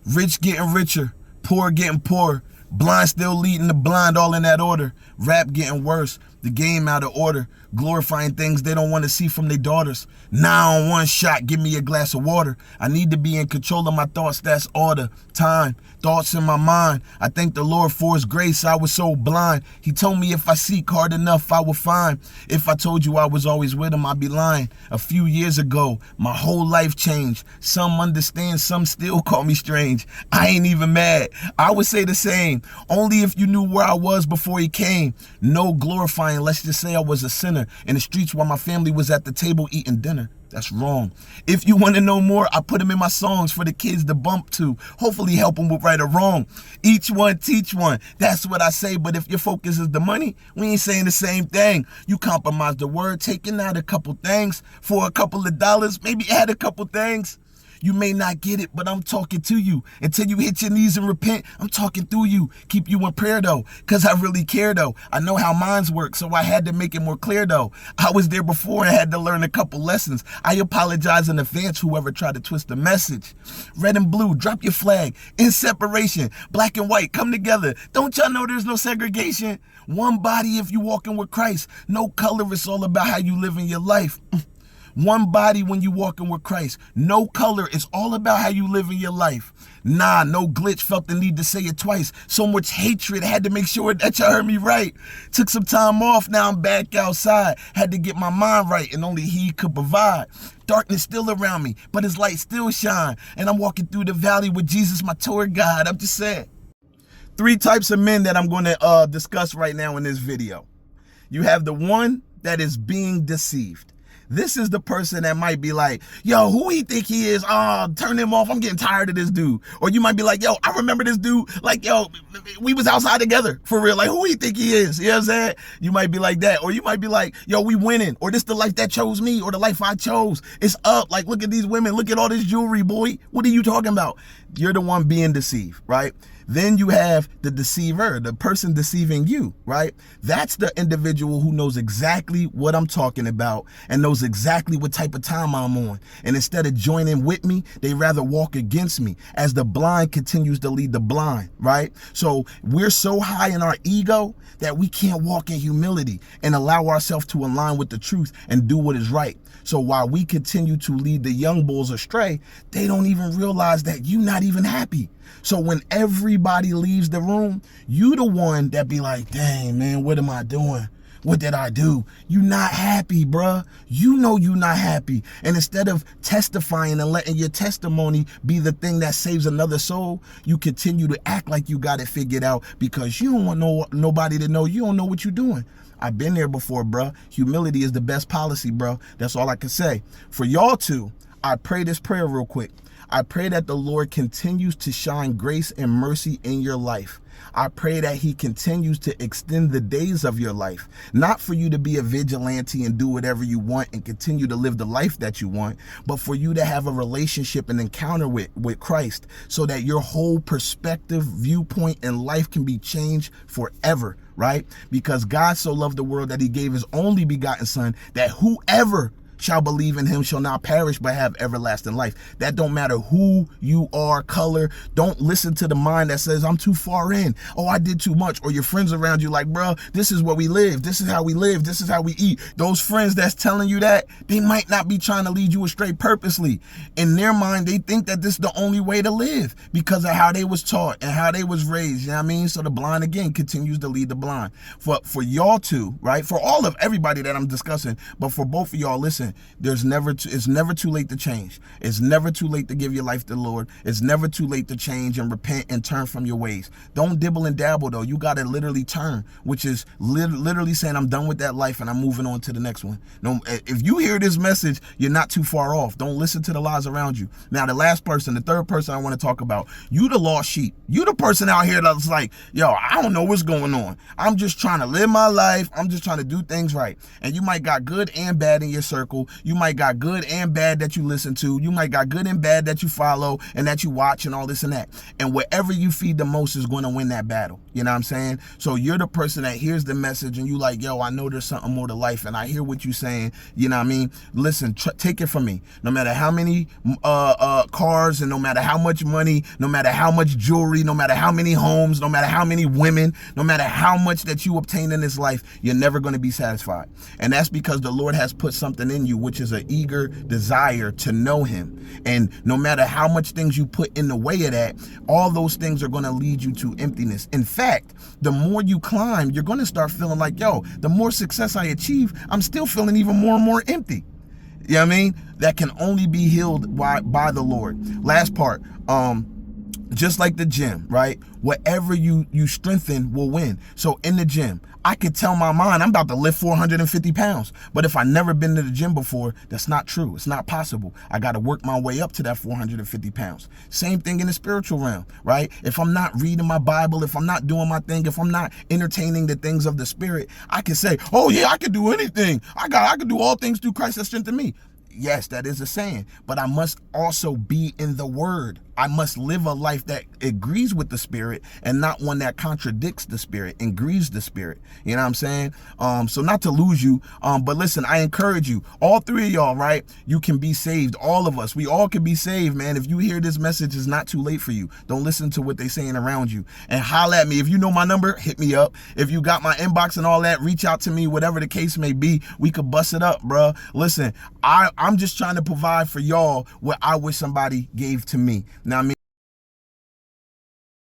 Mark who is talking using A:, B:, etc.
A: Rich getting richer, poor getting poorer, blind still leading the blind, all in that order. Rap getting worse, the game out of order, glorifying things they don't want to see from their daughters. 9-on-1 shot, give me a glass of water. I need to be in control of my thoughts, that's all the time. Thoughts in my mind, I thank the Lord for his grace, I was so blind. He told me if I seek hard enough, I will find. If I told you I was always with him, I'd be lying. A few years ago, my whole life changed. Some understand, some still call me strange. I ain't even mad, I would say the same. Only if you knew where I was before he came. No glorifying, let's just say I was a sinner in the streets while my family was at the table eating dinner. That's wrong. If you want to know more, I put them in my songs for the kids to bump to. Hopefully help them with right or wrong. Each one teach one. That's what I say. But if your focus is the money, we ain't saying the same thing. You compromise the word, taking out a couple things for a couple of dollars, maybe add a couple things. You may not get it, but I'm talking to you. Until you hit your knees and repent, I'm talking through you. Keep you in prayer though, cause I really care though. I know how minds work, so I had to make it more clear though. I was there before and had to learn a couple lessons. I apologize in advance, whoever tried to twist the message. Red and blue, drop your flag. In separation, black and white, come together. Don't y'all know there's no segregation? One body if you walking with Christ. No color, it's all about how you live in your life. One body when you walking with Christ. No color. It's all about how you live in your life. Nah, no glitch. Felt the need to say it twice. So much hatred. Had to make sure that you heard me right. Took some time off. Now I'm back outside. Had to get my mind right, and only he could provide. Darkness still around me, but his light still shine. And I'm walking through the valley with Jesus, my tour guide. I'm just saying. 3 types of men that I'm going to discuss right now in this video. You have the one that is being deceived. This is the person that might be like, yo, who he think he is? Turn him off. I'm getting tired of this dude. Or you might be like, yo, I remember this dude. Like, yo, we was outside together for real. Like, who he think he is? You know what I'm saying? You might be like that. Or you might be like, yo, we winning. Or this the life that chose me. Or the life I chose. It's up. Like, look at these women. Look at all this jewelry, boy. What are you talking about? You're the one being deceived, right? Then you have the deceiver, the person deceiving you, right? That's the individual who knows exactly what I'm talking about and knows exactly what type of time I'm on. And instead of joining with me, they rather walk against me as the blind continues to lead the blind, right? So we're so high in our ego that we can't walk in humility and allow ourselves to align with the truth and do what is right. So while we continue to lead the young bulls astray, they don't even realize that you're not even happy. So when everybody leaves the room, you the one that be like, dang, man, what am I doing? What did I do? You not happy, bruh. You know you not happy. And instead of testifying and letting your testimony be the thing that saves another soul, you continue to act like you got it figured out because you don't want nobody to know you don't know what you're doing. I've been there before, bruh. Humility is the best policy, bro. That's all I can say. For y'all two, I pray this prayer real quick. I pray that the Lord continues to shine grace and mercy in your life. I pray that he continues to extend the days of your life, not for you to be a vigilante and do whatever you want and continue to live the life that you want, but for you to have a relationship and encounter with Christ so that your whole perspective, viewpoint, and life can be changed forever, right? Because God so loved the world that he gave his only begotten son, that whoever shall believe in him shall not perish but have everlasting life. That don't matter who you are, color. Don't listen to the mind that says I'm too far in. Oh, I did too much. Or your friends around you like, bro, this is what we live. This is how we live. This is how we eat. Those friends that's telling you that, they might not be trying to lead you astray purposely. In their mind, they think that this is the only way to live because of how they was taught and how they was raised. You know what I mean? So the blind again continues to lead the blind. For y'all two, right? For all of everybody that I'm discussing, but for both of y'all, listen, it's never too late to change. It's never too late to give your life to the Lord. It's never too late to change and repent and turn from your ways. Don't dibble and dabble though. You got to literally turn, which is literally saying I'm done with that life and I'm moving on to the next one. No, if you hear this message, you're not too far off. Don't listen to the lies around you. Now, the last person, the third person I want to talk about, you the lost sheep. You the person out here that's like, yo, I don't know what's going on. I'm just trying to live my life. I'm just trying to do things right. And you might got good and bad in your circle. people. You might got good and bad that you listen to. You might got good and bad that you follow and that you watch and all this and that. And wherever you feed the most is going to win that battle. You know what I'm saying? So you're the person that hears the message and you like, yo, I know there's something more to life and I hear what you're saying. You know what I mean? Listen, take it from me. No matter how many cars and no matter how much money, no matter how much jewelry, no matter how many homes, no matter how many women, no matter how much that you obtain in this life, you're never going to be satisfied. And that's because the Lord has put something in you, which is an eager desire to know him. And no matter how much things you put in the way of that, all those things are going to lead you to emptiness. In fact, the more you climb, you're going to start feeling like, yo, the more success I achieve, I'm still feeling even more and more empty. You know what I mean? That can only be healed by the Lord. Last part, just like the gym, right? Whatever you strengthen will win. So in the gym, I could tell my mind I'm about to lift 450 pounds. But if I never been to the gym before, that's not true. It's not possible. I got to work my way up to that 450 pounds. Same thing in the spiritual realm, right? If I'm not reading my Bible, if I'm not doing my thing, if I'm not entertaining the things of the spirit, I can say, oh yeah, I can do anything. I can do all things through Christ that strengthens me. Yes, that is a saying, but I must also be in the word. I must live a life that agrees with the spirit and not one that contradicts the spirit and grieves the spirit. You know what I'm saying? So not to lose you, but listen, I encourage you, all three of y'all, right? You can be saved. All of us, we all can be saved, man. If you hear this message, it's not too late for you. Don't listen to what they're saying around you and holler at me. If you know my number, hit me up. If you got my inbox and all that, reach out to me, whatever the case may be. We could bust it up, bro. Listen, I'm just trying to provide for y'all what I wish somebody gave to me. Now, I mean,